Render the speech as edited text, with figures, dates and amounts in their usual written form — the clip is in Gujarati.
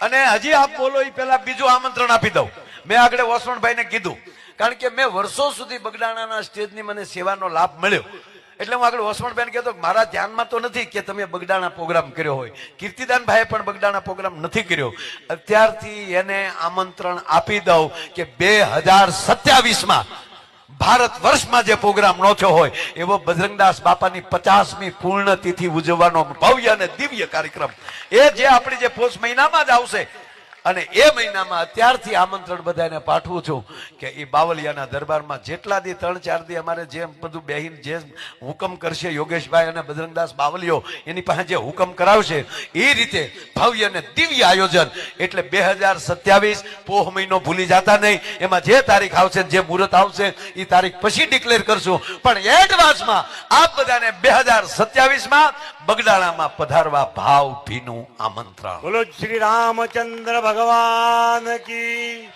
અને હજી આપ બોલો એ પેલા બીજું આમંત્રણ આપી દઉં. મેં આગળ વસવણભાઈને કીધું, કારણ કે મેં વર્ષો સુધી બગડાણાના સ્ટેજની મને સેવાનો લાભ મળ્યો, એટલે હું આગળ વસવણભાઈને કહેતો મારા ધ્યાનમાં તો નથી કે તમે બગડાણા પ્રોગ્રામ કર્યો હોય. કીર્તિદાનભાઈએ પણ બગડાણા પ્રોગ્રામ નથી કર્યો. અત્યારથી એને આમંત્રણ આપી દઉં કે 2027માં ભારત વર્ષમાં જે પ્રોગ્રામ નો થયો હોય એવો બજરંગદાસ બાપાની 50મી પૂર્ણતિથિ ઉજવવાનો ભવ્ય અને દિવ્ય કાર્યક્રમ એ જે આપણી જે પોષ મહિનામાં જ આવશે. અને એ મહિનામાં અત્યારથી આમંત્રણ બધાને પાઠવું છું કે એ બાવલિયાના દરબારમાં જેટલા દી 3-4 દી અમારે જેમ બધું બેહીન જે હુકમ કરશે યોગેશભાઈ અને બજરંગદાસ બાવલિયો એની પાસે જે હુકમ કરાવશે એ રીતે ભવ્ય અને દિવ્ય આયોજન. એટલે 2027 પોહ મહિનો ભૂલી જતા નહીં. એમાં જે તારીખ આવશે જે મુહૂર્ત આવશે એ તારીખ પછી ડિક્લેર કરશું. પણ એડવાન્સમાં આપ બધાને 2027માં બગડાણામાં પધારવા ભાવભીનું આમંત્રણ. બોલો શ્રી રામચંદ્ર ભગવાન કી